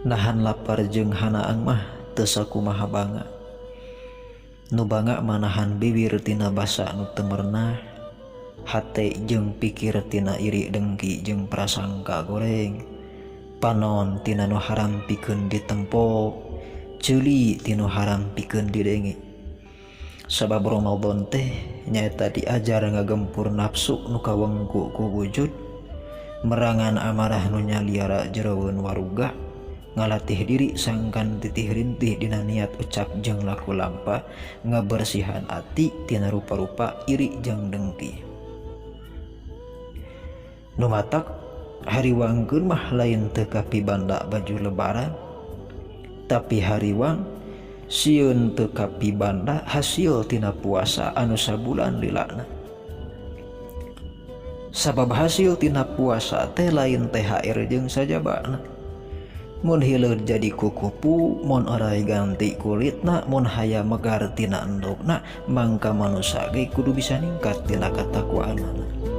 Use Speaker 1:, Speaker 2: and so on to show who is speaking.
Speaker 1: nahan lapar jeung hanaang mah teu sakumaha banga. Nu banga manahan bibir tina basa nu teu merenah, hate jeung pikir tina iri dengki jeung prasangka goreng, panon tina nu haram pikeun ditempo, ceuli tinu haram pikeun didenge. Sabab Ramadan teh nyaeta diajar ngagempur nafsu nu kawengku ku wujud, merangan amarah nu nyaliara jeroeun waruga, ngalatih diri sangkan titih rintih dina niat ucap jeung laku lampa, ngabersihan ati tina rupa-rupa iri jeung dengki. Nu matak hariwangkeun mah lain teu kapibanda baju lebaran, tapi hariwang sieun teu kapibanda hasil tina puasa anu sabulan lilana. Sabab hasil tina puasa teh lain THR jeung sajabana. Mun hileud jadi kukupu, mun oray ganti kulitna, mun haya megar tina endogna, mangka manusia ge kudu bisa ningkat tina katakwaanana.